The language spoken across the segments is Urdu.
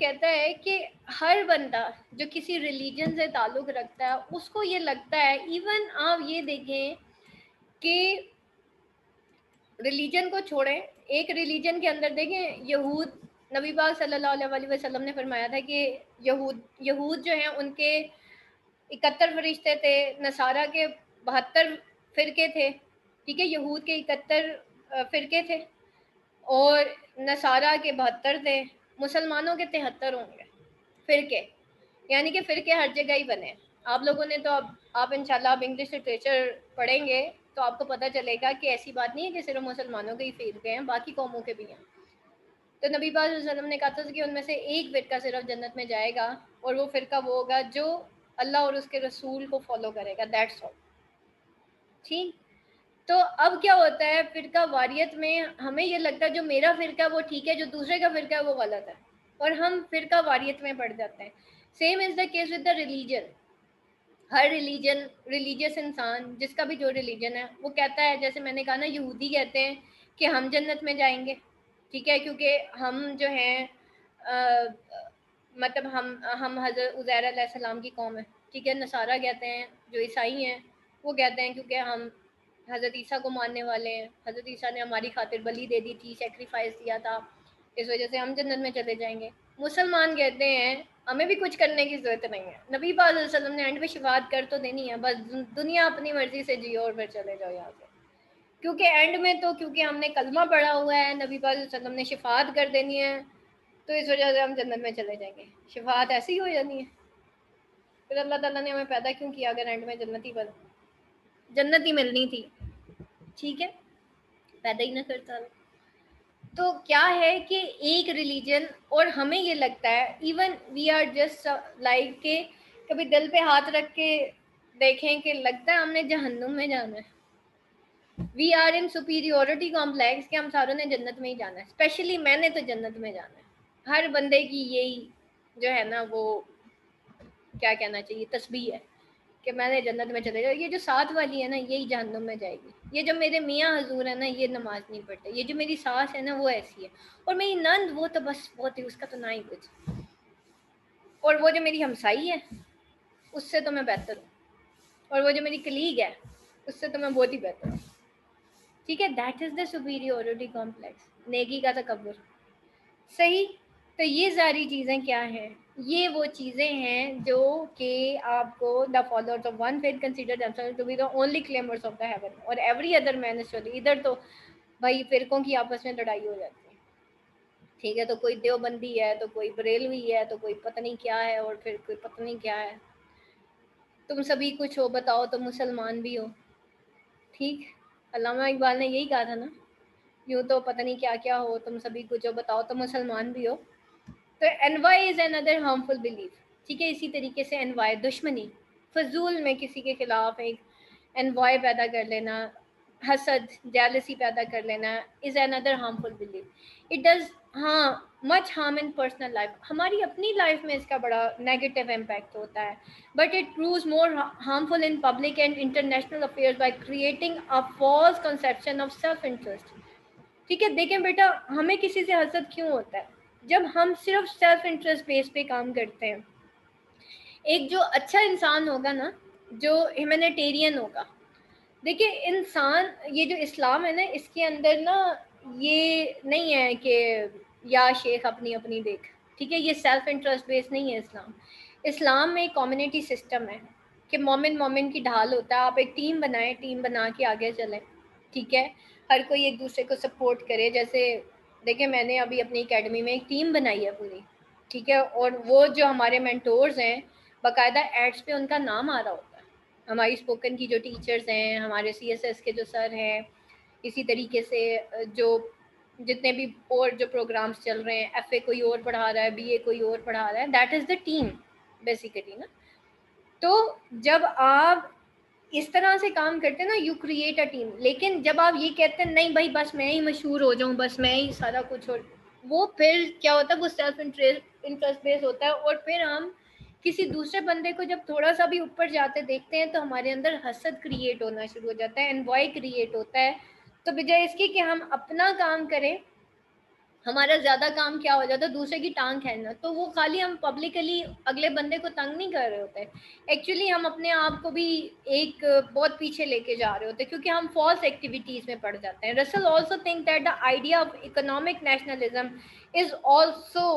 کہتا ہے کہ ہر بندہ جو کسی ریلیجن سے تعلق رکھتا ہے اس کو یہ لگتا ہے، ایون آپ یہ دیکھیں کہ ریلیجن کو چھوڑیں، ایک ریلیجن کے اندر دیکھیں یہود، نبی پاک صلی اللہ علیہ وسلم نے فرمایا تھا کہ یہود جو ہیں ان کے 71 فرشتے تھے، نصارہ کے 72 فرقے تھے، ٹھیک ہے، یہود کے 71 فرقے تھے اور نصارہ کے 72 تھے، مسلمانوں کے 73 ہوں گے فرقے، یعنی کہ فرقے ہر جگہ ہی بنے۔ آپ لوگوں نے تو آپ انشاءاللہ آپ انگلش لٹریچر پڑھیں گے تو آپ کو پتہ چلے گا کہ ایسی بات نہیں ہے کہ صرف مسلمانوں کے ہی فرقے ہیں، باقی قوموں کے بھی ہیں۔ تو نبی پاک صلی اللہ علیہ وسلم نے کہا تھا کہ ان میں سے ایک فرقہ صرف جنت میں جائے گا، اور وہ فرقہ وہ ہوگا جو اللہ اور اس کے رسول کو فالو کرے گا، دیٹس آل، ٹھیک۔ تو اب کیا ہوتا ہے فرقہ واریت میں، ہمیں یہ لگتا ہے جو میرا فرقہ وہ ٹھیک ہے، جو دوسرے کا فرقہ ہے وہ غلط ہے، اور ہم فرقہ واریت میں پڑ جاتے ہیں۔ Same is the case with the religion. Hare religious انسان جس کا بھی جو ریلیجن ہے وہ کہتا ہے، جیسے میں نے کہا نا، یہودی کہتے ہیں کہ ہم جنت میں جائیں گے، ٹھیک ہے، کیونکہ ہم جو ہیں مطلب ہم حضرت عزیر علیہ السلام کی قوم ہے، ٹھیک ہے۔ نصارہ کہتے ہیں، جو عیسائی ہیں وہ کہتے ہیں کیونکہ ہم حضرت عیسیٰ کو ماننے والے ہیں، حضرت عیسیٰ نے ہماری خاطر بلی دے دی تھی، سیکریفائس دیا تھا، اس وجہ سے ہم جنت میں چلے جائیں گے۔ مسلمان کہتے ہیں ہمیں بھی کچھ کرنے کی ضرورت نہیں ہے، نبی پاک صلی اللہ علیہ وسلم نے اینڈ پہ شفاعت کر تو دینی ہے، بس دنیا اپنی مرضی سے جیو اور پھر چلے جاؤ یہاں سے، کیونکہ اینڈ میں تو کیونکہ ہم نے کلمہ پڑھا ہوا ہے، نبی پاک صلی اللہ علیہ وسلم نے شفاعت کر دینی ہے، تو اس وجہ سے ہم جنت میں چلے جائیں گے، شفاعت ایسی ہی ہو جانی ہے۔ پھر اللہ تعالیٰ نے ہمیں پیدا کیوں کیا اگر اینڈ میں جنت ہی ملنی تھی، ٹھیک ہے، پیدا ہی نہ کرتا۔ تو کیا ہے کہ ایک ریلیجن، اور ہمیں یہ لگتا ہے even we are just like کہ کبھی دل پہ ہاتھ رکھ کے دیکھیں کہ لگتا ہے ہم نے جہنم میں جانا ہے، we are in superiority complex کہ ہم ساروں نے جنت میں ہی جانا ہے، اسپیشلی میں نے تو جنت میں جانا ہے۔ ہر بندے کی یہی جو ہے نا وہ کیا کہنا چاہیے تسبیح ہے کہ میں نے جنت میں چلے جاؤ۔ یہ جو ساتھ والی ہے نا یہی جہنم میں جائے گی، یہ جو میرے میاں حضور ہے نا یہ نماز نہیں پڑھتے، یہ جو میری ساس ہے نا وہ ایسی ہے، اور میری نند وہ تو بس بہت ہی، اس کا تو نہ ہی کچھ، اور وہ جو میری ہمسائی ہے اس سے تو میں بہتر ہوں، اور وہ جو میری کلیگ ہے اس سے تو میں بہت ہی بہتر ہوں، ٹھیک ہے۔ That is the superiority complex, نیکی کا تکبر، صحیح۔ تو یہ ساری چیزیں کیا ہیں؟ یہ وہ چیزیں ہیں جو کہ آپ کو the followers of one faith consider themselves to be the only claimers of the heaven اور every other man is surely، ادھر تو بھائی فرقوں کی آپس میں لڑائی ہو جاتی ہے، ٹھیک ہے، تو کوئی دیوبندی ہے تو کوئی بریلوی ہے تو کوئی پتہ نہیں کیا ہے اور پھر کوئی پتہ نہیں کیا ہے، تم سبھی کچھ ہو بتاؤ تو مسلمان بھی ہو، ٹھیک۔ علامہ اقبال نے یہی کہا تھا نا، یوں تو پتہ نہیں کیا کیا ہو، تم سبھی کچھ ہو بتاؤ تو مسلمان بھی ہو۔ تو انوائے از اندر ہارمفل بلیف، ٹھیک ہے۔ اسی طریقے سے انوائے دشمنی، فضول میں کسی کے خلاف ایک انوائے پیدا کر لینا، حسد جیلسی پیدا کر لینا از اندر harmful belief. It does much harm in personal life, ہماری اپنی لائف میں اس کا بڑا نیگیٹو امپیکٹ ہوتا ہے، but it proves more harmful in public and international affairs by creating a false conception of self interest, ٹھیک ہے۔ دیکھیں بیٹا، ہمیں کسی سے حسد کیوں ہوتا ہے؟ جب ہم صرف سیلف انٹرسٹ بیس پہ کام کرتے ہیں۔ ایک جو اچھا انسان ہوگا نا، جو ہیومینیٹیرین ہوگا، دیکھیں انسان، یہ جو اسلام ہے نا اس کے اندر نا یہ نہیں ہے کہ یا شیخ اپنی اپنی دیکھ، ٹھیک ہے، یہ سیلف انٹرسٹ بیس نہیں ہے اسلام۔ اسلام میں ایک کمیونٹی سسٹم ہے کہ مومن مومن کی ڈھال ہوتا ہے، آپ ایک ٹیم بنائیں، ٹیم بنا کے آگے چلیں، ٹھیک ہے، ہر کوئی ایک دوسرے کو سپورٹ کرے۔ جیسے دیکھیں میں نے ابھی اپنی اکیڈمی میں ایک ٹیم بنائی ہے پوری، ٹھیک ہے، اور وہ جو ہمارے مینٹورز ہیں باقاعدہ ایڈس پہ ان کا نام آ رہا ہوتا ہے، ہماری اسپوکن کی جو ٹیچرز ہیں، ہمارے سی ایس ایس کے جو سر ہیں، اسی طریقے سے جو جتنے بھی اور جو پروگرامز چل رہے ہیں، ایف اے کوئی اور پڑھا رہا ہے، بی اے کوئی اور پڑھا رہا ہے، that is the team basically نا۔ تو جب آپ اس طرح سے کام کرتے ہیں نا، یو کریٹ اے ٹیم، لیکن جب آپ یہ کہتے ہیں نہیں بھائی بس میں ہی مشہور ہو جاؤں، بس میں ہی سارا کچھ ہو، وہ پھر کیا ہوتا ہے، وہ سیلف انٹرسٹ بیس ہوتا ہے، اور پھر ہم کسی دوسرے بندے کو جب تھوڑا سا بھی اوپر جاتے دیکھتے ہیں تو ہمارے اندر حسد کریٹ ہونا شروع ہو جاتا ہے، انوائے کریٹ ہوتا ہے۔ تو بجائے اس کی کہ ہم اپنا کام کریں ہمارا زیادہ کام کیا ہو جاتا ہے دوسرے کی ٹانگ کھینچنا. تو وہ خالی ہم پبلکلی اگلے بندے کو تنگ نہیں کر رہے ہوتے, ایکچولی ہم اپنے آپ کو بھی ایک بہت پیچھے لے کے جا رہے ہوتے کیونکہ ہم فالس ایکٹیویٹیز میں پڑ جاتے ہیں. Russell also think that the idea of economic nationalism is also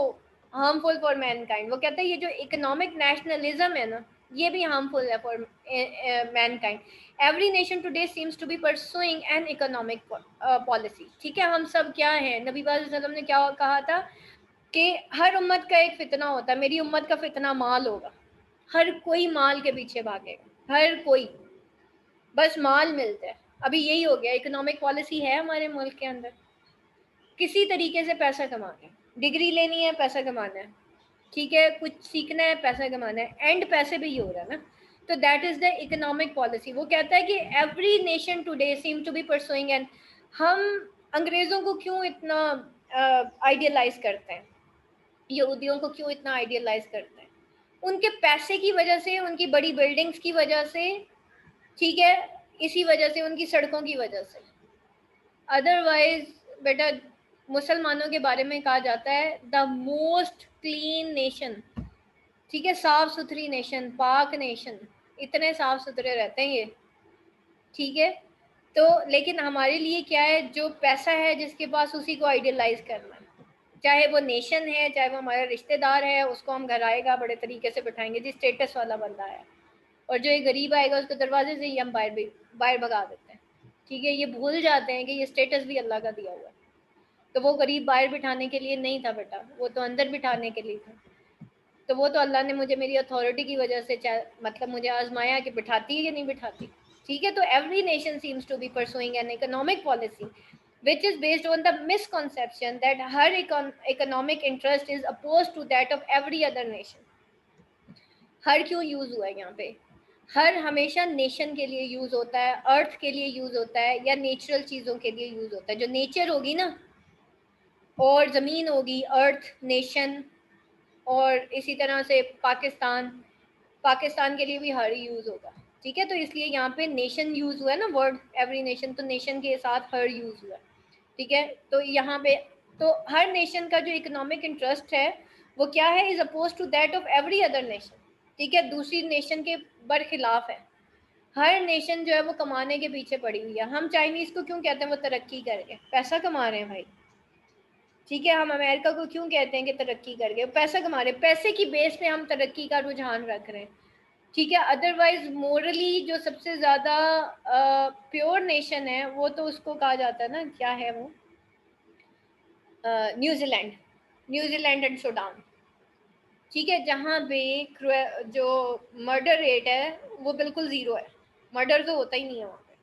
harmful for mankind. وہ کہتا ہے یہ جو اکنامک نیشنلزم ہے نا یہ بھی ہارمفل ہے for mankind. Every nation today seems to be pursuing an economic policy. ٹھیک ہے, ہم سب کیا ہیں, نبی صلی اللہ علیہ وسلم نے کیا کہا تھا کہ ہر امت کا ایک فتنہ ہوتا ہے, میری امت کا فتنہ مال ہوگا. ہر کوئی مال کے پیچھے بھاگے گا, ہر کوئی, بس مال ملتا ہے. ابھی یہی ہو گیا, اکنامک پالیسی ہے ہمارے ملک کے اندر, کسی طریقے سے پیسہ کمانا ہے, ڈگری لینی ہے پیسہ کمانا ہے, ٹھیک ہے, کچھ سیکھنا ہے پیسہ کمانا ہے, اینڈ پیسے بھی ہی ہو رہا ہے نا. تو that is the economic policy. وہ کہتا ہے کہ every nation today seem to be pursuing. And ہم انگریزوں کو کیوں اتنا آئیڈیلائز کرتے ہیں, یہودیوں کو کیوں اتنا آئیڈیلائز کرتے ہیں, ان کے پیسے کی وجہ سے, ان کی بڑی بلڈنگز کی وجہ سے, ٹھیک ہے, اسی وجہ سے, ان کی سڑکوں کی وجہ سے. ادروائز بیٹا مسلمانوں کے بارے میں کہا جاتا ہے دا موسٹ کلین نیشن. ٹھیک ہے, صاف ستھری نیشن, پاک نیشن, اتنے صاف ستھرے رہتے ہیں یہ. ٹھیک ہے, تو لیکن ہمارے لیے کیا ہے, جو پیسہ ہے جس کے پاس اسی کو آئیڈیلائز کرنا ہے, چاہے وہ نیشن ہے, چاہے وہ ہمارا رشتہ دار ہے, اس کو ہم گھر آئے گا بڑے طریقے سے بٹھائیں گے جی اسٹیٹس والا بندہ ہے, اور جو یہ غریب آئے گا اس کو دروازے سے ہی ہم باہر بھگا دیتے ہیں. ٹھیک ہے, یہ بھول جاتے ہیں کہ یہ اسٹیٹس بھی اللہ کا دیا ہوا ہے. تو وہ غریب باہر بٹھانے کے لیے نہیں تھا بیٹا, وہ تو اندر بٹھانے کے لیے تھا. تو وہ تو اللہ نے مجھے میری اتھارٹی کی وجہ سے مطلب مجھے آزمایا کہ بٹھاتی ہے یا نہیں بٹھاتی. ٹھیک ہے, تو every nation seems to be pursuing an economic policy which is based on the misconception that her economic interest is opposed to that of every other nation. ہر کیوں یوز ہوا ہے یہاں پہ, ہر ہمیشہ نیشن کے لیے یوز ہوتا ہے, ارتھ کے لیے یوز ہوتا ہے, یا نیچرل چیزوں کے لیے یوز ہوتا ہے. جو نیچر ہوگی نا, اور زمین ہوگی, ارتھ, نیشن, اور اسی طرح سے پاکستان کے لیے بھی ہر یوز ہوگا. ٹھیک ہے, تو اس لیے یہاں پہ نیشن یوز ہوا ہے نا, ورڈ ایوری نیشن, تو نیشن کے ساتھ ہر یوز ہوا ہے. ٹھیک ہے, تو یہاں پہ تو ہر نیشن کا جو اکنامک انٹرسٹ ہے وہ کیا ہے, is oppose to that of every other nation. ٹھیک ہے, دوسری نیشن کے برخلاف ہے. ہر نیشن جو ہے وہ کمانے کے پیچھے پڑی ہوئی ہے. ہم چائنیز کو کیوں کہتے ہیں وہ ترقی کر کے پیسہ کما رہے ہیں بھائی. ٹھیک ہے, ہم امریکہ کو کیوں کہتے ہیں کہ ترقی کر کے پیسہ کما رہے ہیں, پیسے کی بیس پہ ہم ترقی کا رجحان رکھ رہے ہیں. ٹھیک ہے, ادروائز مورلی جو سب سے زیادہ پیور نیشن ہے وہ تو اس کو کہا جاتا ہے نا, کیا ہے وہ, نیوزی لینڈ اینڈ سوڈان. ٹھیک ہے, جہاں پہ جو مرڈر ریٹ ہے وہ بالکل زیرو ہے, مرڈر تو ہوتا ہی نہیں ہے وہاں پہ.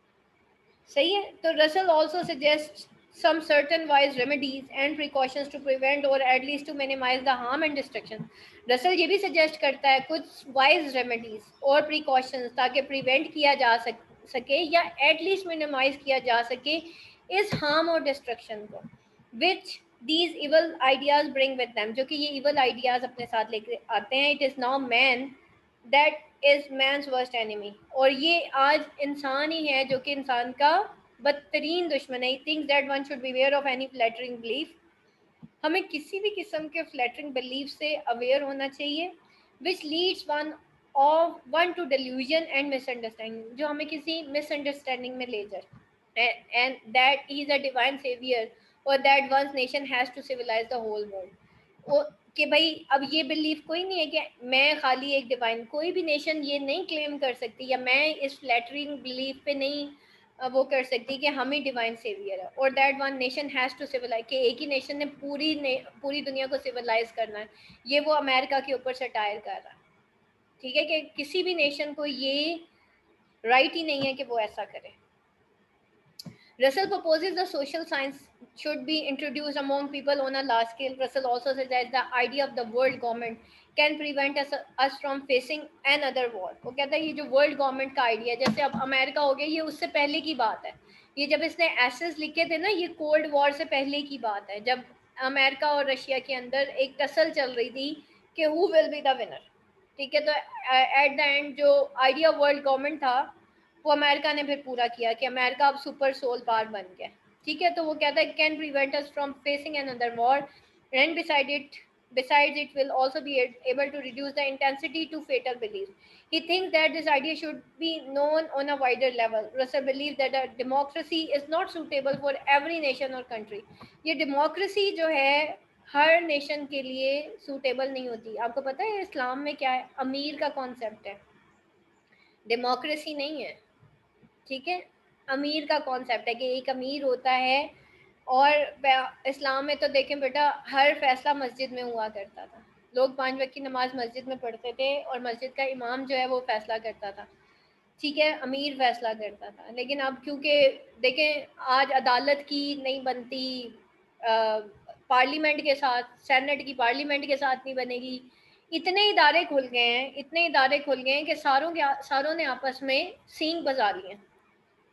صحیح ہے, تو رسل also suggest some certain wise remedies and precautions to prevent or at least to minimize the harm and destruction. رسل یہ بھی سجیسٹ کرتا ہے کچھ وائز ریمیڈیز اور پریکاشنز تاکہ پریونٹ کیا جا سکے یا ایٹ لیسٹ منیمائز کیا جا سکے اس ہارم اور ڈسٹرکشن کو which these evil ideas bring with them, جو کہ یہ ایول آئیڈیاز اپنے ساتھ لے کے آتے ہیں. It is now man that is man's worst enemy. اور یہ آج انسان ہی ہے جو کہ انسان کا بدترین دشمن ہے. He thinks that one should beware of any flattering belief. ہمیں کسی بھی قسم کے flattering belief سے aware ہونا چاہیے which leads one to delusion and misunderstanding, جو ہمیں کسی misunderstanding میں لے جائے, and that he is a divine savior or that one's nation has to civilize the whole world. کہ بھائی اب یہ بلیف کوئی نہیں ہے کہ میں خالی ایک ڈیوائن, کوئی بھی نیشن یہ نہیں کلیم کر سکتی یا میں اس فلیٹرنگ بلیف پہ نہیں وہ کر سکتی کہ ہم ہی ڈیوائن سیویئر ہے, اور that one nation has to civilise, کہ ایک ہی نیشن نے پوری دنیا کو سیولائز کرنا ہے. یہ وہ امریکہ کے اوپر سٹائر کر رہا ہے. ٹھیک ہے, کہ کسی بھی نیشن کو یہ رائٹ ہی نہیں ہے کہ وہ ایسا کرے. Russell proposes the social science should be introduced among people on a large scale. Russell also says that the idea of the world government can prevent us from facing another war. وہ کہتا ہے یہ جو ورلڈ گورنمنٹ کا آئیڈیا ہے, جیسے اب امریکہ ہو گیا, یہ اس سے پہلے کی بات ہے. یہ جب اس نے ایسز لکھے تھے نا, یہ کولڈ وار سے پہلے کی بات ہے, جب امریکہ اور رشیا کے اندر ایک ٹسل چل رہی تھی کہ who will be the winner. ٹھیک ہے, تو ایٹ دا اینڈ جو آئیڈیا ورلڈ گورنمنٹ تھا وہ امریکہ نے پھر پورا کیا کہ امریکہ اب سپر سول پاور بن گیا. ٹھیک ہے. تو وہ کہتا ہے can prevent us from facing another war, and besides it will also be able to reduce the intensity to fatal beliefs. He thinks that this idea should be known on a wider level. Russell believes that a democracy is not suitable for every nation or country. یہ ڈیموکریسی جو ہے ہر نیشن کے لیے سوٹیبل نہیں ہوتی. آپ کو پتہ ہے اسلام میں کیا ہے؟ امیر کا کانسیپٹ ہے, ڈیموکریسی نہیں ہے. ٹھیک ہے, امیر کا کانسیپٹ ہے کہ ایک امیر ہوتا ہے. اور اسلام میں تو دیکھیں بیٹا ہر فیصلہ مسجد میں ہوا کرتا تھا. لوگ 5 وقت کی نماز مسجد میں پڑھتے تھے اور مسجد کا امام جو ہے وہ فیصلہ کرتا تھا. ٹھیک ہے, امیر فیصلہ کرتا تھا. لیکن اب کیونکہ دیکھیں آج عدالت کی نہیں بنتی, پارلیمنٹ کے ساتھ, سینٹ کی پارلیمنٹ کے ساتھ نہیں بنے گی. اتنے ادارے کھل گئے ہیں کہ ساروں نے آپس میں سینگ بجا لی ہیں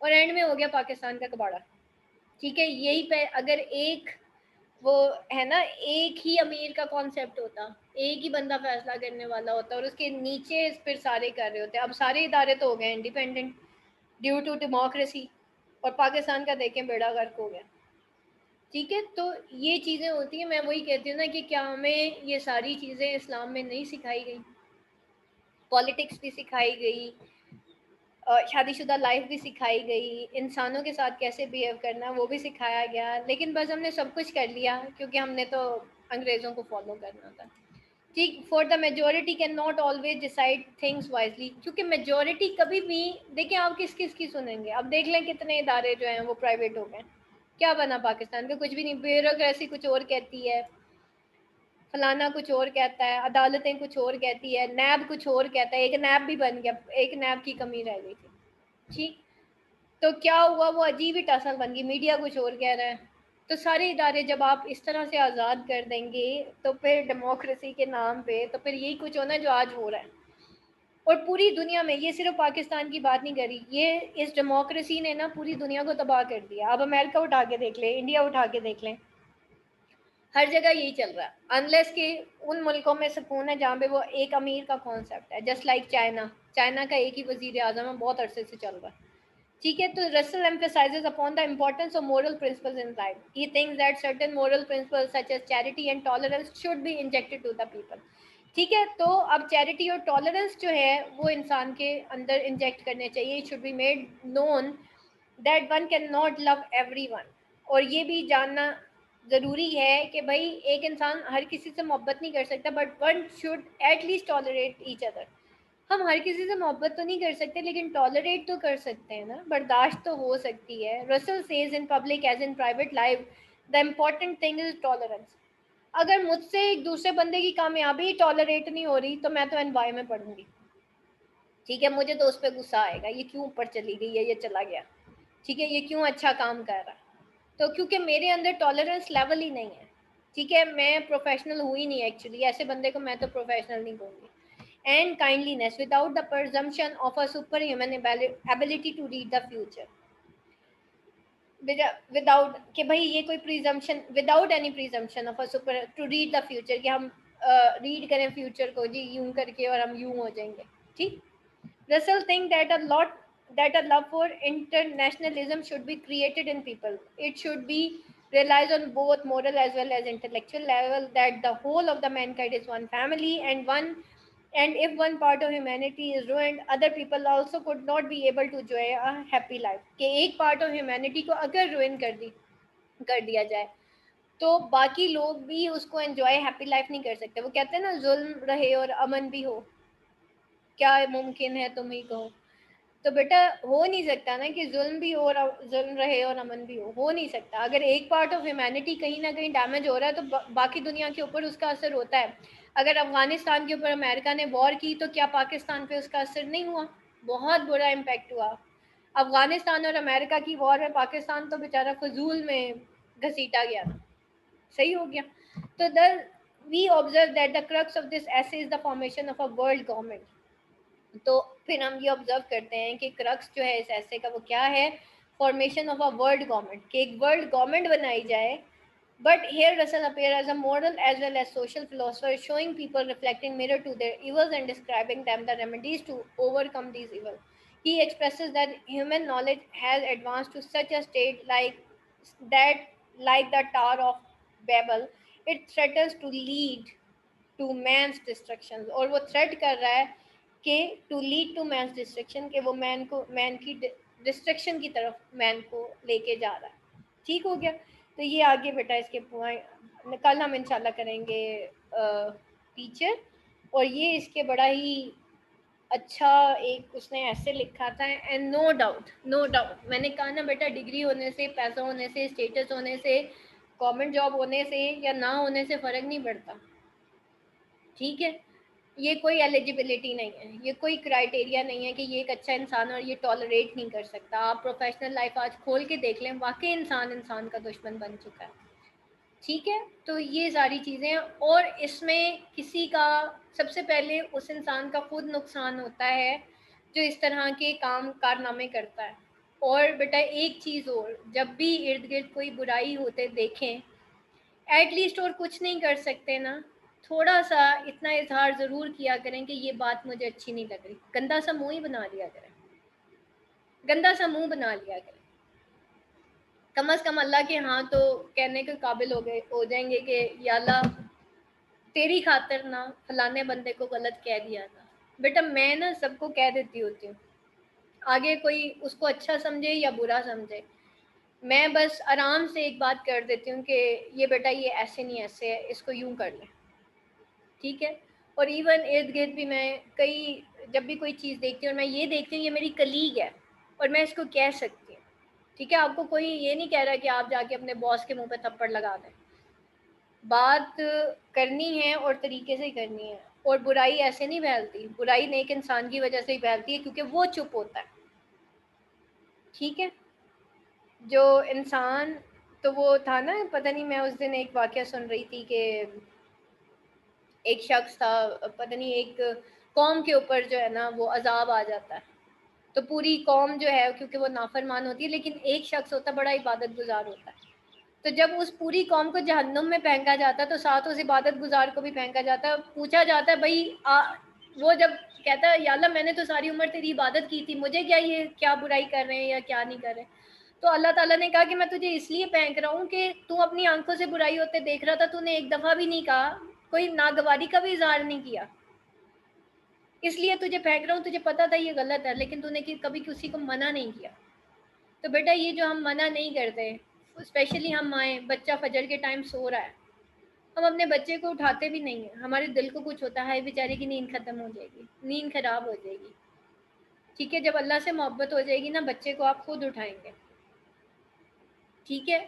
اور اینڈ میں ہو گیا پاکستان کا کباڑا. ٹھیک ہے, یہی پہ اگر ایک وہ ہے نا ایک ہی امیر کا کانسیپٹ ہوتا, ایک ہی بندہ فیصلہ کرنے والا ہوتا اور اس کے نیچے پھر سارے کر رہے ہوتے. اب سارے ادارے تو ہو گئے انڈیپینڈنٹ ڈیو ٹو ڈیموکریسی, اور پاکستان کا دیکھیں بیڑا غرق ہو گیا. ٹھیک ہے, تو یہ چیزیں ہوتی ہیں. میں وہی کہتی ہوں نا کہ کیا ہمیں یہ ساری چیزیں اسلام میں نہیں سکھائی گئی؟ پالیٹکس بھی سکھائی گئی, شادی شدہ لائف بھی سکھائی گئی, انسانوں کے ساتھ کیسے بیہیو کرنا وہ بھی سکھایا گیا. لیکن بس ہم نے سب کچھ کر لیا کیونکہ ہم نے تو انگریزوں کو فالو کرنا تھا. ٹھیک, for the majority can not always decide things wisely. کیونکہ میجورٹی کبھی بھی دیکھیں آپ کس کی سنیں گے. اب دیکھ لیں کتنے ادارے جو ہیں وہ پرائیویٹ ہو گئے. کیا بنا پاکستان کا؟ کچھ بھی نہیں. بیوروکریسی کچھ اور کہتی ہے, فلانا کچھ اور کہتا ہے, عدالتیں کچھ اور کہتی ہے, نیب کچھ اور کہتا ہے. ایک نیب بھی بن گیا, ایک نیب کی کمی رہ گئی تھی. ٹھیک, تو کیا ہوا, وہ عجیب ہی ٹاسل بن گئی. میڈیا کچھ اور کہہ رہا ہے. تو سارے ادارے جب آپ اس طرح سے آزاد کر دیں گے تو پھر ڈیموکریسی کے نام پہ تو پھر یہی کچھ ہونا جو آج ہو رہا ہے. اور پوری دنیا میں, یہ صرف پاکستان کی بات نہیں کری, یہ اس ڈیموکریسی نے نا پوری دنیا کو تباہ کر دیا. اب امریکہ اٹھا کے دیکھ لیں, انڈیا اٹھا کے دیکھ لیں, ہر جگہ یہی چل رہا ہے. انلیس کہ ان ملکوں میں سکون ہے جہاں پہ وہ ایک امیر کا کانسیپٹ ہے. جسٹ لائک چائنا کا ایک ہی وزیر اعظم ہے, بہت عرصے سے چل رہا ہے. ٹھیک ہے, تو Russell emphasizes upon the importance of moral principles in life. He thinks that certain moral principles such as charity and tolerance should be injected to the people. ٹھیک ہے, تو اب چیریٹی اور ٹالرنس جو ہے وہ انسان کے اندر انجیکٹ کرنے چاہیے. It should be made known that one cannot love everyone. اور یہ بھی جاننا ضروری ہے کہ بھائی ایک انسان ہر کسی سے محبت نہیں کر سکتا, but one should at least tolerate each other. ہم ہر کسی سے محبت تو نہیں کر سکتے لیکن ٹالریٹ تو کر سکتے ہیں نا, برداشت تو ہو سکتی ہے. Russell says in public as in private life the important thing is tolerance. اگر مجھ سے ایک دوسرے بندے کی کامیابی ٹالریٹ نہیں ہو رہی تو میں تو انوائے میں پڑھوں گی. ٹھیک ہے, مجھے تو اس پہ غصہ آئے گا, یہ کیوں اوپر چلی گئی ہے, یہ چلا گیا. ٹھیک ہے, یہ کیوں اچھا کام کر رہا ہے. تو کیونکہ میرے اندر ٹالرنس لیول ہی نہیں ہے. ٹھیک ہے, میں پروفیشنل ہوئی نہیں ایکچولی, ایسے بندے کو میں تو پروفیشنل نہیں کہوں گی. And kindliness without the presumption of a superhuman ability to read the future. Without کہ بھائی یہ کوئی presumption, without any presumption of a super to read the future, کہ ہم ریڈ کریں فیوچر کو جی یوں کر کے اور ہم یوں ہو جائیں گے. ٹھیک, Russell think that a love for internationalism should be created in people. It should be relies on both moral as well as intellectual level, that the whole of the mankind is one family, and if one part of humanity is ruined, other people also could not be able to enjoy a happy life. کہ ایک پارٹ آف ہیومینٹی کو اگر روئن کر دیا جائے تو باقی لوگ بھی اس کو انجوائے ہیپی لائف نہیں کر سکتے. وہ کہتے ہیں نا ظلم رہے اور امن بھی ہو, کیا ممکن ہے تم ہی کہو. تو بیٹا ہو نہیں سکتا نا کہ ظلم بھی ہو اور ظلم رہے اور امن بھی ہو نہیں سکتا. اگر ایک پارٹ آف ہیومینٹی کہیں نہ کہیں ڈیمیج ہو رہا ہے تو باقی دنیا کے اوپر اس کا اثر ہوتا ہے. اگر افغانستان کے اوپر امریکہ نے وار کی تو کیا پاکستان پہ اس کا اثر نہیں ہوا؟ بہت برا امپیکٹ ہوا. افغانستان اور امریکہ کی وار میں پاکستان تو بیچارہ فضول میں گھسیٹا گیا نا, صحیح ہو گیا. تو we observe that the crux of this essay is the formation of a world government. تو پھر ہم یہ آبزرو کرتے ہیں کہ کرکس جو ہے اس ایسے کا وہ کیا ہے, formation of a world government, کہ ایک ورلڈ گورنمنٹ بنائی جائے. But here Russell appears as a moral as well as social philosopher, showing people reflecting mirror to their evils and describing them the remedies to overcome these evils. He expresses that human knowledge has advanced to such a state like that like the Tower of Babel, it threatens to lead to man's destruction. اور وہ threat کر رہا ہے کہ to lead to man's destruction, کہ وہ man کی destruction کی طرف man کو لے کے جا رہا ہے. ٹھیک ہو گیا. تو یہ آگے بیٹا اس کے پوائنٹ کل ہم انشاءاللہ کریں گے ٹیچر. اور یہ اس کے بڑا ہی اچھا ایک اس نے ایسے لکھا تھا. اینڈ نو ڈاؤٹ میں نے کہا نا بیٹا, ڈگری ہونے سے, پیسہ ہونے سے, اسٹیٹس ہونے سے, گورنمنٹ جاب ہونے سے یا نہ ہونے سے فرق نہیں پڑتا. ٹھیک ہے, یہ کوئی ایلیجیبلٹی نہیں ہے, یہ کوئی کرائٹیریا نہیں ہے کہ یہ ایک اچھا انسان اور یہ ٹالریٹ نہیں کر سکتا. آپ پروفیشنل لائف آج کھول کے دیکھ لیں, واقعی انسان کا دشمن بن چکا ہے. ٹھیک ہے, تو یہ ساری چیزیں. اور اس میں کسی کا سب سے پہلے اس انسان کا خود نقصان ہوتا ہے جو اس طرح کے کارنامے کرتا ہے. اور بیٹا ایک چیز اور, جب بھی ارد گرد کوئی برائی ہوتے دیکھیں, ایٹ لیسٹ اور کچھ نہیں کر سکتے نا, تھوڑا سا اتنا اظہار ضرور کیا کریں کہ یہ بات مجھے اچھی نہیں لگ رہی. گندا سا منہ ہی بنا لیا کریں, گندا سا منہ بنا لیا کریں. کم از کم اللہ کے ہاں تو کہنے کے قابل ہو جائیں گے کہ یا اللہ تیری خاطر نہ فلانے بندے کو غلط کہہ دیا تھا. بیٹا میں نا سب کو کہہ دیتی ہوتی ہوں, آگے کوئی اس کو اچھا سمجھے یا برا سمجھے, میں بس آرام سے ایک بات کر دیتی ہوں کہ یہ بیٹا یہ ایسے نہیں ایسے ہے, اس کو یوں کر لیں. ٹھیک ہے. اور ایون ارد گرد بھی میں کئی جب بھی کوئی چیز دیکھتی ہوں اور میں یہ دیکھتی ہوں یہ میری کلیگ ہے اور میں اس کو کہہ سکتی ہوں. ٹھیک ہے, آپ کو کوئی یہ نہیں کہہ رہا کہ آپ جا کے اپنے باس کے منہ پہ تھپڑ لگا دیں. بات کرنی ہے اور طریقے سے ہی کرنی ہے. اور برائی ایسے نہیں پھیلتی, برائی نیک انسان کی وجہ سے ہی پھیلتی ہے کیونکہ وہ چپ ہوتا ہے. ٹھیک ہے, جو انسان تو وہ تھا نا, پتہ نہیں میں اس دن ایک واقعہ سن رہی تھی کہ ایک شخص تھا, پتہ نہیں ایک قوم کے اوپر جو ہے نا وہ عذاب آ جاتا ہے, تو پوری قوم جو ہے کیونکہ وہ نافرمان ہوتی ہے, لیکن ایک شخص ہوتا ہے بڑا عبادت گزار ہوتا ہے. تو جب اس پوری قوم کو جہنم میں پھینکا جاتا ہے تو ساتھ اس عبادت گزار کو بھی پھینکا جاتا ہے. پوچھا جاتا ہے بھائی وہ جب کہتا ہے یا اللہ میں نے تو ساری عمر تیری عبادت کی تھی, مجھے کیا یہ کیا برائی کر رہے ہیں یا کیا نہیں کر رہے ہیں. تو اللہ تعالیٰ نے کہا کہ میں تجھے اس لیے پھینک رہا ہوں کہ تو اپنی آنکھوں سے برائی ہوتے دیکھ رہا تھا, تو نے ایک دفعہ بھی نہیں کہا, کوئی ناگواری کا بھی اظہار نہیں کیا, اس لیے تجھے پھینک رہا ہوں. تجھے پتا تھا یہ غلط ہے لیکن تو نے کبھی کسی کو منع نہیں کیا. تو بیٹا یہ جو ہم منع نہیں کرتے, اسپیشلی ہم مائیں, بچہ فجر کے ٹائم سو رہا ہے, ہم اپنے بچے کو اٹھاتے بھی نہیں ہیں. ہمارے دل کو کچھ ہوتا ہے بیچارے کی نیند ختم ہو جائے گی, نیند خراب ہو جائے گی. ٹھیک ہے, جب اللہ سے محبت ہو جائے گی نا, بچے کو آپ خود اٹھائیں گے. ٹھیک ہے.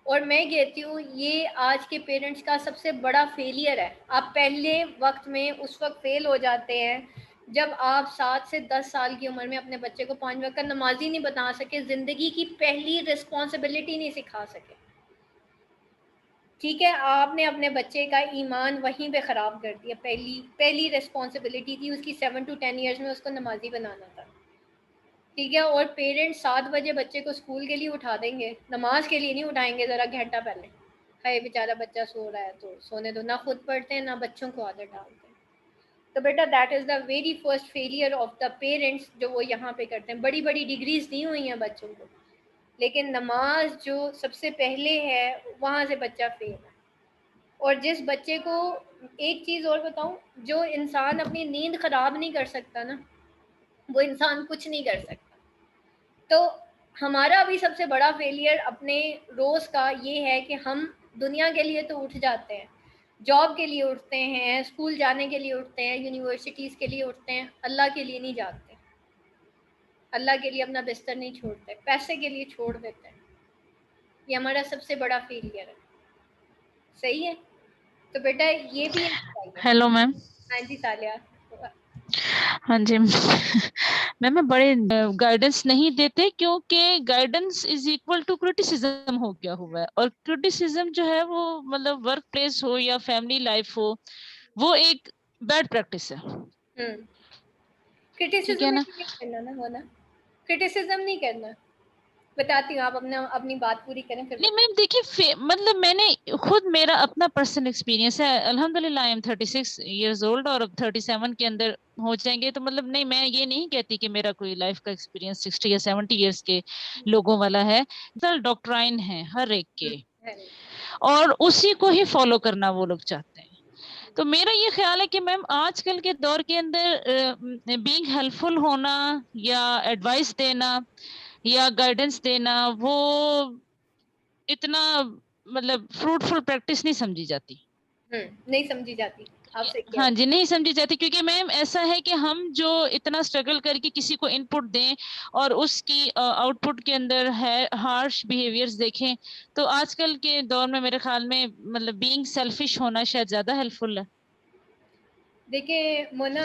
اور میں کہتی ہوں یہ آج کے پیرنٹس کا سب سے بڑا فیلئر ہے. آپ پہلے وقت میں اس وقت فیل ہو جاتے ہیں جب آپ 7 سے 10 سال کی عمر میں اپنے بچے کو 5 وقت کا نمازی نہیں بنا سکے, زندگی کی پہلی رسپانسبلٹی نہیں سکھا سکے. ٹھیک ہے, آپ نے اپنے بچے کا ایمان وہیں پہ خراب کر دیا. پہلی رسپانسبلٹی تھی اس کی 7 to 10 ایئرس میں اس کو نمازی بنانا تھا. ٹھیک ہے, اور پیرنٹس 7 بجے بچے کو اسکول کے لیے اٹھا دیں گے, نماز کے لیے نہیں اٹھائیں گے ذرا گھنٹہ پہلے. ہائے بیچارہ بچہ سو رہا ہے تو سونے دو, نہ خود پڑھتے ہیں نہ بچوں کو عادت ڈالتے ہیں. تو بیٹا that is the very first failure of the parents جو وہ یہاں پہ کرتے ہیں. بڑی بڑی ڈگریز دی ہوئی ہیں بچوں کو, لیکن نماز جو سب سے پہلے ہے وہاں سے بچہ فیل ہے. اور جس بچے کو ایک چیز اور بتاؤں, جو انسان اپنی نیند خراب نہیں کر سکتا نا, وہ انسان کچھ نہیں کر سکتا. تو ہمارا بھی سب سے بڑا فیلئر اپنے روز کا یہ ہے کہ ہم دنیا کے لیے تو اٹھ جاتے ہیں, جاب کے لیے اٹھتے ہیں, اسکول جانے کے لیے اٹھتے ہیں, یونیورسٹیز کے لیے اٹھتے ہیں, اللہ کے لیے نہیں جاگتے, اللہ کے لیے اپنا بستر نہیں چھوڑتے, پیسے کے لیے چھوڑ دیتے ہیں. یہ ہمارا سب سے بڑا فیلئر ہے. صحیح ہے. تو بیٹا یہ بھی چاہیے. Hello ma'am. ہاں جی سالیہ. ہاں جی میم, بڑے گائیڈنس نہیں دیتے کیونکہ guidance is equal to criticism ہو گیا ہوا ہے, اور کرٹیسزم جو ہے وہ مطلب ورک پلیس ہو یا فیملی لائف ہو, وہ ایک بیڈ پریکٹس ہے. ٹھیک ہے کرٹیسزم نا. نہیں کرنا نا, ہونا کرٹیسزم نہیں کرنا. بتاتی ہوں, آپ اپنی بات پوری کریں پھر. نہیں میم دیکھیے مطلب میں نے خود میرا اپنا پرسنل ایکسپیرینس ہے الحمدللہ آئی ایم 36 ایئرز اولڈ اور اب 37 کے اندر ہو جائیں گے, تو مطلب نہیں میں یہ نہیں کہتی کہ میرا کوئی لائف کا ایکسپیرینس 60 یا 70 ایئرس کے لوگوں والا ہے. ڈاکٹرائن ہے ہر ایک کے, اور اسی کو ہی فالو کرنا وہ لوگ چاہتے ہیں. تو میرا یہ خیال ہے کہ میم آج کل کے دور کے اندر بینگ ہیلپ فل ہونا یا ایڈوائس دینا یا گائیڈنس دینا وہ اتنا مطلب فروٹفل پریکٹس نہیں سمجھی جاتی. نہیں سمجھی جاتی, آپ سے کیا ہاں جی نہیں سمجھی جاتی, کیونکہ میم ایسا ہے کہ ہم جو اتنا اسٹرگل کر کے کسی کو ان پٹ دیں اور اس کی آؤٹ پٹ کے اندر ہے ہارش بیہیویئرز دیکھیں, تو آج کل کے دور میں میرے خیال میں مطلب بینگ سیلفش ہونا شاید زیادہ ہیلپ فل ہے. دیکھیں مونا,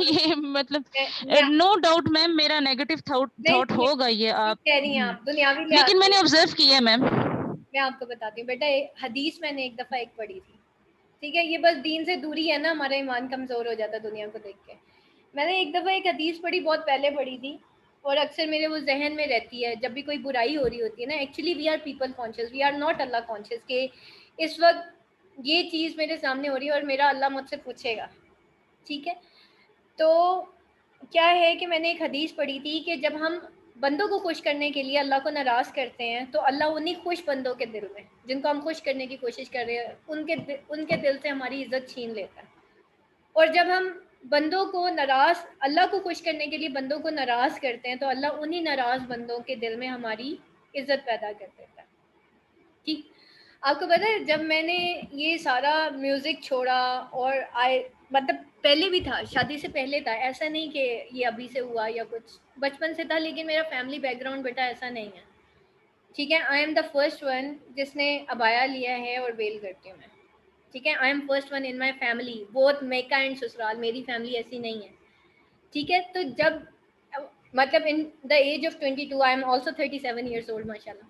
یہ مطلب میں نو ڈاؤٹ میم میرا نیگیٹو تھاٹ ہوگا یہ آپ, کہہ رہی ہیں آپ دنیاوی لحاظ لیکن میں سے. نے آبزرو کیا ہے میم. میں آپ کو بتاتی ہوں بیٹا, حدیث میں نے ایک دفعہ ایک پڑھی تھی, ٹھیک ہے, یہ بس دین سے دوری ہے نا, ہمارا ایمان کمزور ہو جاتا ہے دنیا کو دیکھ کے. میں نے ایک دفعہ ایک حدیث پڑھی, بہت پہلے پڑھی تھی, اور اکثر میرے وہ ذہن میں رہتی ہے جب بھی کوئی برائی ہو رہی ہوتی ہے نا. Actually we are people conscious, we are not Allah conscious, کہ اس وقت یہ چیز میرے سامنے ہو رہی ہے اور میرا اللہ مجھ سے پوچھے گا, ٹھیک ہے. تو کیا ہے کہ میں نے ایک حدیث پڑھی تھی کہ جب ہم بندوں کو خوش کرنے کے لیے اللہ کو ناراض کرتے ہیں تو اللہ انہی خوش بندوں کے دل میں, جن کو ہم خوش کرنے کی کوشش کر رہے ہیں, ان کے دل سے ہماری عزت چھین لیتا ہے. اور جب ہم بندوں کو ناراض, اللہ کو خوش کرنے کے لیے بندوں کو ناراض کرتے ہیں تو اللہ انہی ناراض بندوں کے دل میں ہماری عزت پیدا کر دیتا ہے. ٹھیک, آپ کو پتہ ہے جب میں نے یہ سارا میوزک چھوڑا, اور مطلب پہلے بھی تھا, شادی سے پہلے تھا, ایسا نہیں کہ یہ ابھی سے ہوا یا کچھ, بچپن سے تھا, لیکن میرا فیملی بیک گراؤنڈ بیٹا ایسا نہیں ہے, ٹھیک ہے. I am the first one جس نے ابایا لیا ہے اور ویل کرتی ہوں میں, ٹھیک ہے. I am first one in my family, both mica and سسرال, میری فیملی ایسی نہیں ہے, ٹھیک ہے. تو جب مطلب in the age of 22, I am also 37 years old ماشاء اللہ.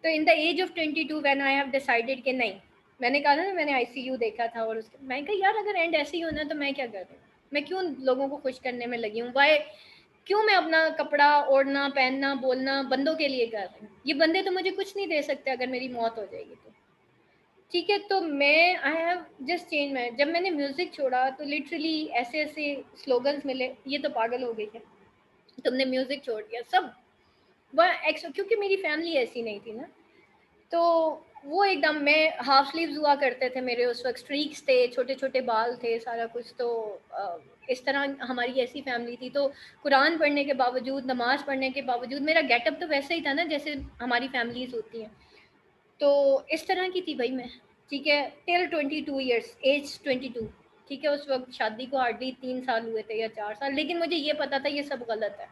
تو in the age of 22 when I have decided کہ نہیں, میں نے کہا نا میں نے ICU دیکھا تھا, اور میں نے کہا یار اگر اینڈ ایسے ہی ہونا تو میں کیا کر دوں, میں کیوں لوگوں کو خوش کرنے میں لگی ہوں, وائی, کیوں میں اپنا کپڑا اوڑھنا پہننا بولنا بندوں کے لیے کر رہی ہوں, یہ بندے تو مجھے کچھ نہیں دے سکتے اگر میری موت ہو جائے گی تو, ٹھیک ہے. تو میں آئی ہیو جسٹ چینج. میں جب میں نے میوزک چھوڑا تو لٹرلی ایسے ایسے سلوگنس ملے, یہ تو پاگل ہو گئی ہے, تم نے میوزک چھوڑ دیا, سب کیونکہ میری فیملی ایسی نہیں تھی نا. تو وہ ایک دم, میں ہاف سلیوز ہوا کرتے تھے میرے اس وقت, اسٹریکس تھے, چھوٹے چھوٹے بال تھے, سارا کچھ. تو اس طرح ہماری ایسی فیملی تھی. تو قرآن پڑھنے کے باوجود, نماز پڑھنے کے باوجود, میرا گیٹ اپ تو ویسا ہی تھا نا جیسے ہماری فیملیز ہوتی ہیں. تو اس طرح کی تھی بھائی میں, ٹھیک ہے. ٹل 22 ایئرس, ایج 22, ٹھیک ہے. اس وقت شادی کو ہارڈلی 3 سال ہوئے تھے یا 4 سال, لیکن مجھے یہ پتا تھا یہ سب غلط ہے,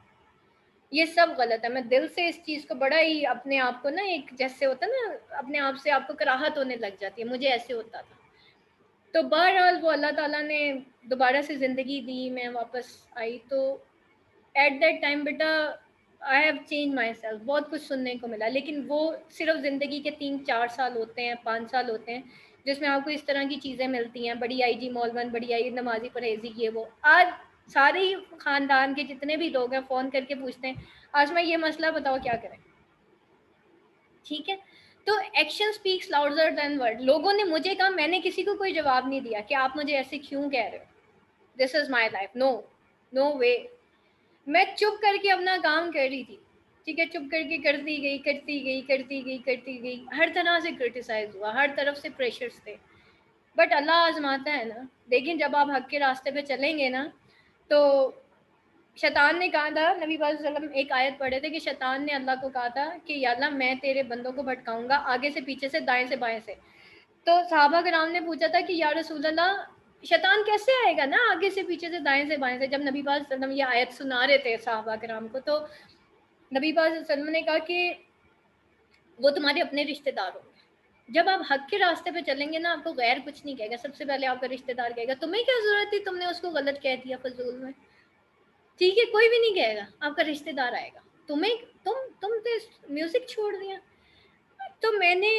یہ سب غلط ہے. میں دل سے اس چیز کو بڑا ہی اپنے آپ کو نا, ایک جیسے ہوتا ہے نا اپنے آپ سے آپ کو کراہت ہونے لگ جاتی ہے, مجھے ایسے ہوتا تھا. تو بہرحال وہ اللہ تعالیٰ نے دوبارہ سے زندگی دی, میں واپس آئی. تو ایٹ دیٹ ٹائم بیٹا I have change myself, بہت کچھ سننے کو ملا, لیکن وہ صرف زندگی کے 3-4 سال ہوتے ہیں, 5 سال ہوتے ہیں, جس میں آپ کو اس طرح کی چیزیں ملتی ہیں, بڑی آئی جی مال 1, بڑی آئی نمازی پرہیزی, یہ وہ. آج سارے ہی خاندان کے جتنے بھی لوگ ہیں فون کر کے پوچھتے ہیں آج میں یہ مسئلہ بتاؤ کیا کریں, ٹھیک ہے. تو action speaks louder than word. لوگوں نے مجھے کہا, میں نے کسی کو کوئی جواب نہیں دیا کہ آپ مجھے ایسے کیوں کہہ رہے ہو, دس از مائی لائف, نو وے. میں چپ کر کے اپنا کام کر رہی تھی, ٹھیک ہے. چپ کر کے کرتی گئی, ہر طرح سے کرٹیسائز ہوا, ہر طرف سے پریشرز تھے, بٹ اللہ آزماتا ہے نا. لیکن جب آپ حق کے راستے پہ چلیں گے نا, تو شیطان نے کہا تھا, نبی صلی اللہ علیہ وسلم ایک آیت پڑھے تھے کہ شیطان نے اللہ کو کہا تھا کہ یا اللہ میں تیرے بندوں کو بھٹکاؤں گا آگے سے, پیچھے سے, دائیں سے, بائیں سے. تو صحابہ کرام نے پوچھا تھا کہ یا رسول اللہ شیطان کیسے آئے گا نا آگے سے, پیچھے سے, دائیں سے, بائیں سے. جب نبی صلی اللہ علیہ وسلم یہ آیت سنا رہے تھے صحابہ کرام کو, تو نبی صلی اللہ علیہ وسلم نے کہا کہ وہ تمہارے اپنے رشتے دار ہوں گے. جب آپ حق کے راستے پہ چلیں گے نا, آپ کو غیر کچھ نہیں کہے گا, سب سے پہلے آپ کا رشتے دار کہے گا تمہیں کیا ضرورت تھی, تم نے اس کو غلط کہہ دیا فضول میں, ٹھیک ہے. کوئی بھی نہیں کہے گا, آپ کا رشتے دار آئے گا. تم تو میوزک چھوڑ دیا. تو میں نے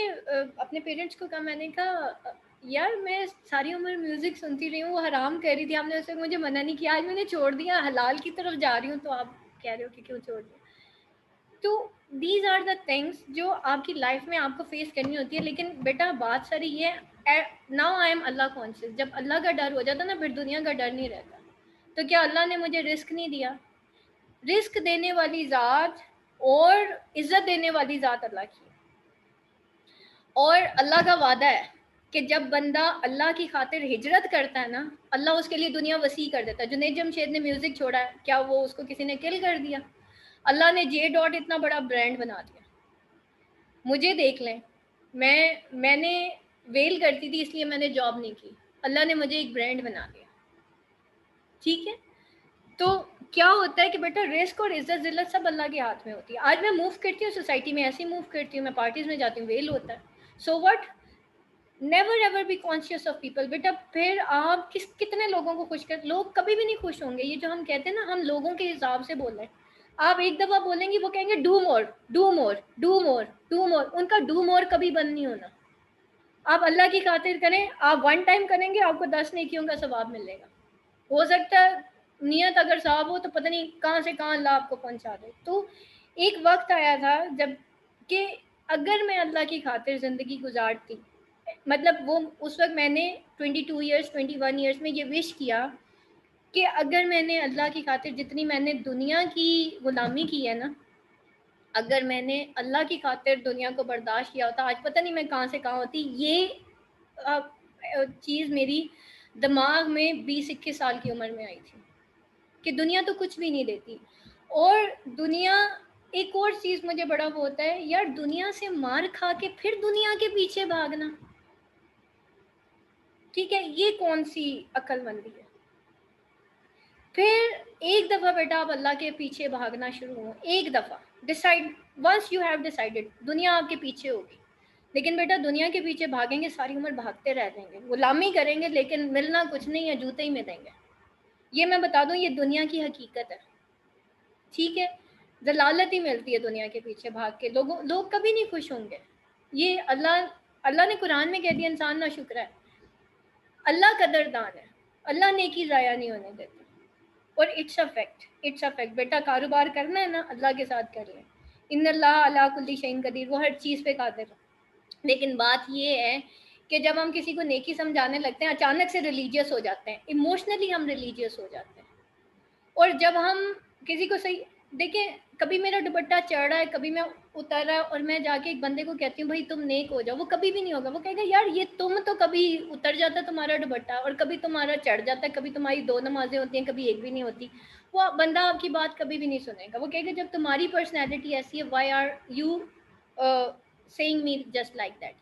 اپنے پیرنٹس کو کہا, میں نے کہا یار میں ساری عمر میوزک سنتی رہی ہوں, وہ حرام کہہ رہی تھی, آپ نے اسے مجھے منع نہیں کیا, آج میں نے چھوڑ دیا, حلال کی طرف جا رہی ہوں, تو آپ کہہ رہے ہو کہ کیوں چھوڑ دیا. تو دیز آر دا تھنگس جو آپ کی لائف میں آپ کو فیس کرنی ہوتی ہے. لیکن بیٹا بات ساری یہ now I am Allah conscious. جب اللہ کا ڈر ہو جاتا نا پھر دنیا کا ڈر نہیں رہتا. تو کیا اللہ نے مجھے رزق نہیں دیا؟ رزق دینے والی ذات اور عزت دینے والی ذات اللہ کی. اور اللہ کا وعدہ ہے کہ جب بندہ اللہ کی خاطر ہجرت کرتا ہے نا اللہ اس کے لیے دنیا وسیع کر دیتا ہے. جنید جمشید نے میوزک چھوڑا ہے, کیا وہ اس کو کسی نے کل کر دیا؟ اللہ نے جے ڈاٹ اتنا بڑا برانڈ بنا دیا. مجھے دیکھ لیں, میں نے ویل کرتی تھی اس لیے میں نے جاب نہیں کی, اللہ نے مجھے ایک برانڈ بنا دیا. ٹھیک ہے, تو کیا ہوتا ہے کہ بیٹا رزق اور عزت ذلت سب اللہ کے ہاتھ میں ہوتی ہے. آج میں موو کرتی ہوں سوسائٹی میں, ایسے موو کرتی ہوں, میں پارٹیز میں جاتی ہوں, ویل ہوتا ہے. So what, never ever be conscious of people. بیٹا پھر آپ کتنے لوگوں کو خوش کر, لوگ کبھی بھی نہیں خوش ہوں گے. یہ جو ہم کہتے ہیں نا ہم لوگوں کے حساب سے بول رہے ہیں, آپ ایک دفعہ بولیں گے وہ کہیں گے do more do more do more do more. ان کا ڈو مور کبھی بند نہیں ہونا. آپ اللہ کی خاطر کریں, آپ ون ٹائم کریں گے آپ کو 10 نیکیوں کا ثواب ملے گا. ہو سکتا ہے نیت اگر صاف ہو تو پتہ نہیں کہاں سے کہاں اللہ آپ کو پہنچا دے. تو ایک وقت آیا تھا جب کہ اگر میں اللہ کی خاطر زندگی گزارتی, مطلب وہ اس وقت میں نے 22 ایئرس 21 ایئرس میں یہ وش کیا کہ اگر میں نے اللہ کی خاطر جتنی میں نے دنیا کی غلامی کی ہے نا, اگر میں نے اللہ کی خاطر دنیا کو برداشت کیا ہوتا, آج پتہ نہیں میں کہاں سے کہاں ہوتی. یہ چیز میری دماغ میں 20-21 سال کی عمر میں آئی تھی کہ دنیا تو کچھ بھی نہیں دیتی. اور دنیا ایک اور چیز مجھے بڑا وہ ہوتا ہے یار, دنیا سے مار کھا کے پھر دنیا کے پیچھے بھاگنا, ٹھیک ہے, یہ کون سی عقل مندی ہے؟ پھر ایک دفعہ بیٹا آپ اللہ کے پیچھے بھاگنا شروع ہو, ایک دفعہ decide, once you have decided دنیا آپ کے پیچھے ہوگی. لیکن بیٹا دنیا کے پیچھے بھاگیں گے ساری عمر بھاگتے رہ جائیں گے, غلامی کریں گے لیکن ملنا کچھ نہیں ہے, جوتے ہی میں دیں گے. یہ میں بتا دوں, یہ دنیا کی حقیقت ہے. ٹھیک ہے, ضلالت ہی ملتی ہے دنیا کے پیچھے بھاگ کے. لوگ کبھی نہیں خوش ہوں گے. یہ اللہ نے قرآن میں کہہ دیا انسان نہ شکر ہے. اللہ قدردان ہے, اللہ نیکی ضائع نہیں ہونے دیتا. اور اٹس اے فیکٹ. بیٹا کاروبار کرنا ہے نا اللہ کے ساتھ کر لیں. ان اللہ علی کل شیء قدیر, وہ ہر چیز پہ قادر ہے. لیکن بات یہ ہے کہ جب ہم کسی کو نیکی سمجھانے لگتے ہیں اچانک سے ریلیجیس ہو جاتے ہیں, ایموشنلی ہم ریلیجیس ہو جاتے ہیں. اور جب ہم کسی کو صحیح دیکھیں, کبھی میرا دوپٹہ چڑھ رہا ہے, کبھی میں اتر رہا ہے, اور میں جا کے ایک بندے کو کہتی ہوں بھائی تم نیک ہو جاؤ, وہ کبھی بھی نہیں ہوگا. وہ کہے گا یار یہ تم تو کبھی اتر جاتا ہے تمہارا دوپٹہ, اور کبھی تمہارا چڑھ جاتا ہے, کبھی تمہاری 2 نمازیں ہوتی ہیں, کبھی ایک بھی نہیں ہوتی. وہ بندہ آپ کی بات کبھی بھی نہیں سنے گا. وہ کہے گا جب تمہاری پرسنالٹی ایسی ہے why are you seeing me just like that.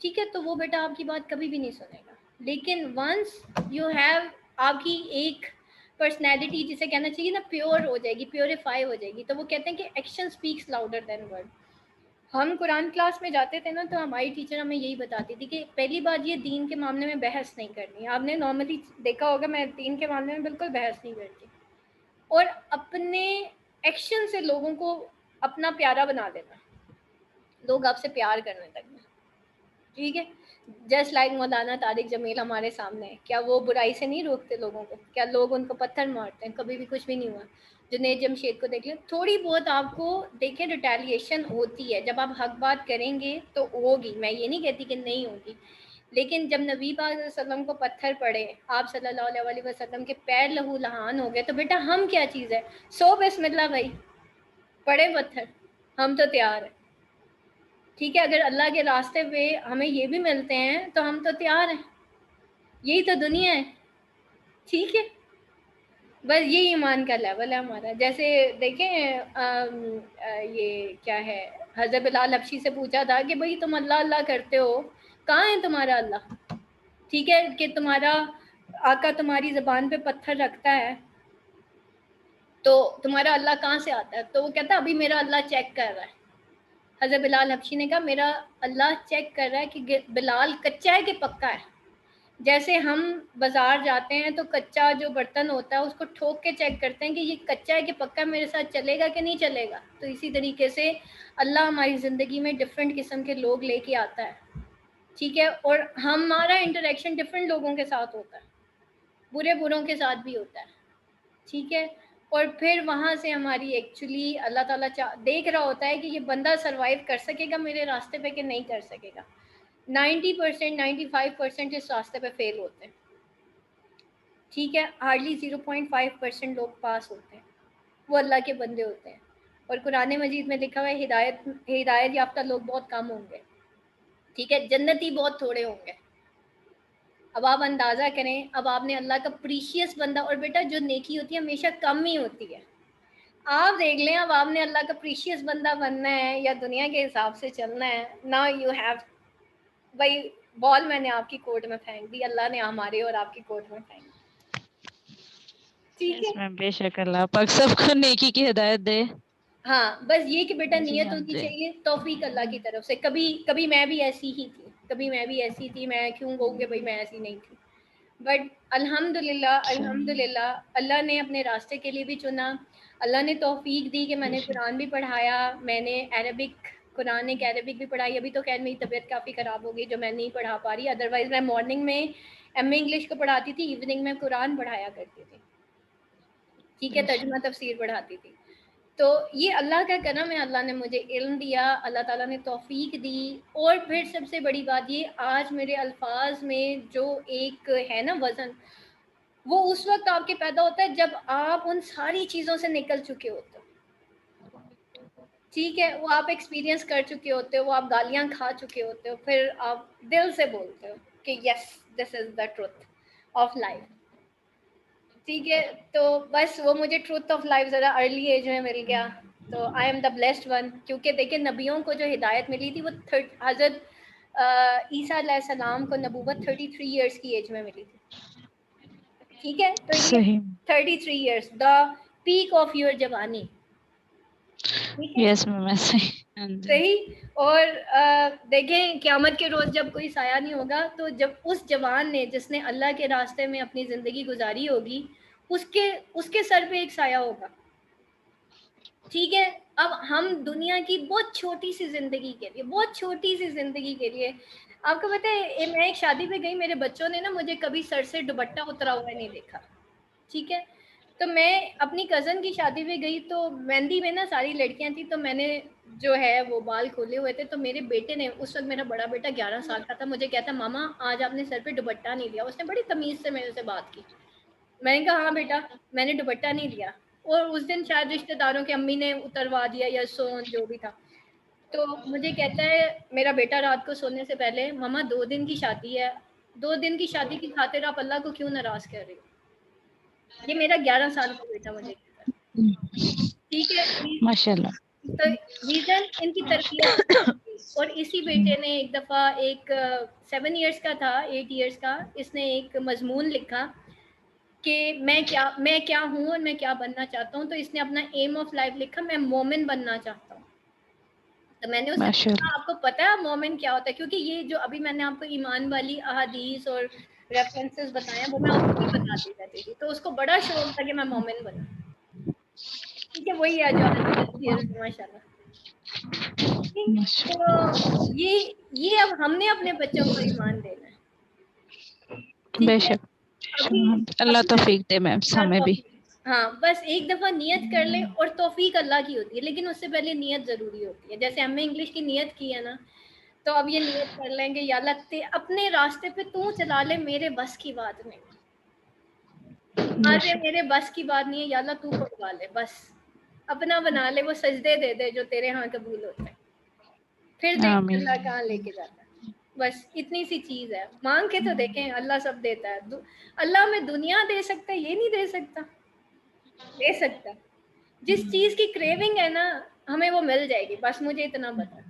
ٹھیک ہے, تو وہ بیٹا آپ کی بات کبھی بھی نہیں سنے گا. لیکن ونس یو ہیو, آپ کی ایک پرسنالٹی جسے کہنا چاہیے نا پیور ہو جائے گی, پیوریفائی ہو جائے گی, تو وہ کہتے ہیں کہ action speaks louder than word. ہم قرآن کلاس میں جاتے تھے نا, تو ہماری ٹیچر ہمیں یہی بتاتی تھی کہ پہلی بات یہ دین کے معاملے میں بحث نہیں کرنی. آپ نے نارملی دیکھا ہوگا میں دین کے معاملے میں بالکل بحث نہیں کرتی, اور اپنے ایکشن سے لوگوں کو اپنا پیارا بنا دینا, لوگ آپ سے پیار کرنے لگنا. ٹھیک ہے, جسٹ لائک مولانا طارق جمیل ہمارے سامنے, کیا وہ برائی سے نہیں روکتے لوگوں کو؟ کیا لوگ ان کو پتھر مارتے ہیں؟ کبھی بھی کچھ بھی نہیں ہوا. جنید جمشید کو دیکھ لیں, تھوڑی بہت آپ کو دیکھیں ریٹیلیشن ہوتی ہے, جب آپ حق بات کریں گے تو ہوگی, میں یہ نہیں کہتی کہ نہیں ہوگی. لیکن جب نبی پاک صلی اللہ علیہ وسلم کو پتھر پڑے, آپ صلی اللہ علیہ وسلم کے پیر لہو لہان ہو گئے, تو بیٹا ہم کیا چیز ہے؟ بسم اللہ بھائی, پڑے پتھر, ہم تو تیار ہیں. ٹھیک ہے, اگر اللہ کے راستے پہ ہمیں یہ بھی ملتے ہیں تو ہم تو تیار ہیں. یہی تو دنیا ہے. ٹھیک ہے, بس یہی ایمان کا لیول ہے ہمارا. جیسے دیکھیں یہ کیا ہے, حضرت بلال حبشی سے پوچھا تھا کہ بھائی تم اللہ اللہ کرتے ہو, کہاں ہے تمہارا اللہ؟ ٹھیک ہے, کہ تمہارا آقا تمہاری زبان پہ پتھر رکھتا ہے تو تمہارا اللہ کہاں سے آتا ہے؟ تو وہ کہتا ابھی میرا اللہ چیک کر رہا ہے. حضرت بلال حبشی نے کہا میرا اللہ چیک کر رہا ہے کہ بلال کچا ہے کہ پکا ہے. جیسے ہم بازار جاتے ہیں تو کچا جو برتن ہوتا ہے اس کو ٹھوک کے چیک کرتے ہیں کہ یہ کچا ہے کہ پکا, میرے ساتھ چلے گا کہ نہیں چلے گا. تو اسی طریقے سے اللہ ہماری زندگی میں ڈفرینٹ قسم کے لوگ لے کے آتا ہے. ٹھیک ہے, اور ہمارا انٹریکشن ڈفرینٹ لوگوں کے ساتھ ہوتا ہے, بروں کے ساتھ بھی ہوتا ہے. ٹھیک ہے, اور پھر وہاں سے ہماری ایکچولی اللہ تعالیٰ دیکھ رہا ہوتا ہے کہ یہ بندہ سروائیو کر سکے گا میرے راستے پہ کہ نہیں کر سکے گا. 90% 95% اس راستے پہ فیل ہوتے ہیں. ٹھیک ہے, ہارڈلی 0.5% لوگ پاس ہوتے ہیں, وہ اللہ کے بندے ہوتے ہیں. اور قرآن مجید میں لکھا ہوا ہے ہدایت یافتہ لوگ بہت کم ہوں گے. ٹھیک ہے, جنتی بہت تھوڑے ہوں گے. اب آپ اندازہ کریں, اب آپ نے اللہ کا پریشیس بندہ, اور بیٹا جو نیکی ہوتی ہے ہمیشہ کم ہی ہوتی ہے. آپ دیکھ لیں, اب آپ نے اللہ کا پریشیس بندہ بننا ہے یا دنیا کے حساب سے چلنا ہے, نا یو ہیو, بھائی بال میں نے آپ کی کورٹ میں پھینک دی, اللہ نے ہمارے اور آپ کی کورٹ میں پھینک دی. ٹھیک ہے, بے شک اللہ پاک سب کو نیکی کی ہدایت دے. ہاں بس یہ کہ بیٹا جی نیت ہاں ہونی جی. چاہیے, توفیق اللہ کی طرف سے. کبھی میں بھی ایسی ہی تھی, میں کیوں کہوں کہ بھائی میں ایسی نہیں تھی, بٹ الحمدللہ اللہ نے اپنے راستے کے لیے بھی چنا. اللہ نے توفیق دی کہ میں نے قرآن بھی پڑھایا, میں نے عربک قرآن ایک عربک بھی پڑھائی. ابھی تو خیر میری طبیعت کافی خراب ہو گئی جو میں نہیں پڑھا پا رہی, ادروائز میں مارننگ میں ایم اے انگلش کو پڑھاتی تھی, ایوننگ میں قرآن پڑھایا کرتی تھی. ٹھیک ہے, ترجمہ تفسیر پڑھاتی تھی. تو یہ اللہ کا کرم ہے, اللہ نے مجھے علم دیا, اللہ تعالیٰ نے توفیق دی. اور پھر سب سے بڑی بات یہ, آج میرے الفاظ میں جو ایک ہے نا وزن, وہ اس وقت آپ کے پیدا ہوتا ہے جب آپ ان ساری چیزوں سے نکل چکے ہوتے ہو. ٹھیک ہے, وہ آپ ایکسپیرینس کر چکے ہوتے ہو, وہ آپ گالیاں کھا چکے ہوتے ہو, پھر آپ دل سے بولتے ہو کہ یس دس از دا ٹروتھ آف لائف. ٹھیک ہے, تو بس وہ مجھے ٹروتھ آف لائف ذرا ارلی ایج میں مل گیا, تو I am the blessed one. کیونکہ دیکھیں نبیوں کو جو ہدایت ملی تھی وہ حضرت عیسیٰ علیہ السلام کو نبوت 33 ایئرس کی ایج میں ملی تھی. ٹھیک ہے, تو یہ 33 years the peak of your جوانی. ٹھیک ہے, یس میم ایسے صحیح. اور دیکھیں قیامت کے روز جب کوئی سایہ نہیں ہوگا, تو جب اس جوان نے جس نے اللہ کے راستے میں اپنی زندگی گزاری ہوگی, اس کے سر پہ ایک سایہ ہوگا. ٹھیک ہے, اب ہم دنیا کی بہت چھوٹی سی زندگی کے لیے آپ کو پتہ ہے, میں ایک شادی پہ گئی, میرے بچوں نے نا مجھے کبھی سر سے دوپٹہ اترا ہوا نہیں دیکھا. ٹھیک ہے, تو میں اپنی کزن کی شادی پہ گئی, تو مہندی میں نا ساری لڑکیاں تھیں, تو میں نے جو ہے وہ بال کھولے ہوئے تھے, تو میرے بیٹے نے, اس وقت میرا بڑا بیٹا 11 سال کا تھا, مجھے کہتا ماما آج آپ نے سر پہ دوپٹہ نہیں لیا. اس نے بڑی تمیز سے میرے سے بات کی. میں نے کہا ہاں بیٹا میں نے دوپٹہ نہیں لیا. اور اس دن شاید رشتہ داروں کی امی نے اتروا دیا یا سون جو بھی تھا. تو مجھے کہتا ہے میرا بیٹا رات کو سونے سے پہلے, ماما 2 دن کی شادی ہے, 2 دن کی شادی کی خاطر آپ اللہ کو کیوں ناراض کر رہے ہو. یہ میرا 11 سال کا بیٹا مجھے کہتا ہے. ٹھیک ہے, ماشاء اللہ. تو ریزن ان کی تربیت. اور اسی بیٹے نے ایک دفعہ, ایک 7 ایئرس کا تھا, 8 ایئرس کا, اس نے ایک مضمون لکھا کہ میں کیا ہوں اور میں کیا بننا چاہتا ہوں. تو اس نے اپنا ایم آف لائف لکھا, میں مومن بننا چاہتا ہوں. تو میں نے اس سے ماشاء پوچھا اللہ. آپ کو پتا ہے مومن کیا ہوتا ہے, کیونکہ یہ جو ابھی میں نے آپ کو ایمان والی احادیث اور ریفرنسز بتائے ہیں وہ میں اس کو بھی بتاتی رہتی تھی, تو اس کو بڑا شوق تھا کہ میں مومن بنوں. ٹھیک ہے, وہی ہے جو ماشاء اللہ. تو یہ اب ہم نے اپنے بچوں کو ایمان دینا ہے. بے ٹھیک ہے, شک ابھی اللہ توفیق دے میم ہمیں بھی. ہاں بس ایک دفعہ نیت کر لیں, اور توفیق اللہ کی ہوتی ہے, لیکن اس سے پہلے نیت ضروری ہوتی ہے. جیسے ہم نے انگلش کی نیت کی ہے نا, تو اب یہ نیت کر لیں گے یا لگتے اپنے راستے پہ تو چلا لے, میرے بس کی بات نہیں, بے آج شک. میرے بس کی بات نہیں ہے, یا اللہ تو پڑھوا لے, بس اپنا بنا لے, وہ سجدے دے دے جو تیرے ہاں قبول ہوتے ہیں, پھر دیکھ آمین. اللہ کہاں لے کے جاتا ہے. بس اتنی سی چیز ہے, مانگ کے تو دیکھیں, اللہ سب دیتا ہے. اللہ ہمیں دنیا دے سکتا ہے, یہ نہیں دے سکتا, دے سکتا. جس چیز کی کریونگ ہے نا ہمیں وہ مل جائے گی, بس مجھے اتنا پتا.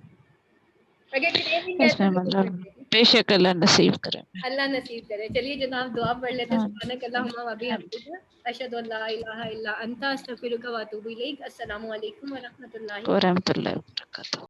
اگر کریونگ ہے اس تو میں ضرور مطلب مل جائے گی. بے شک اللہ نصیب کرے. اللہ نصیب کرے. چلیے جناب دعا پڑھ لیتے. ہاں. سبحانک اللہم و بحمدک اشہد ان لا الہ الا انت استغفرک و اتوب الیک. السلام علیکم ورحمۃ اللہ. ورحمۃ اللہ وبرکاتہ.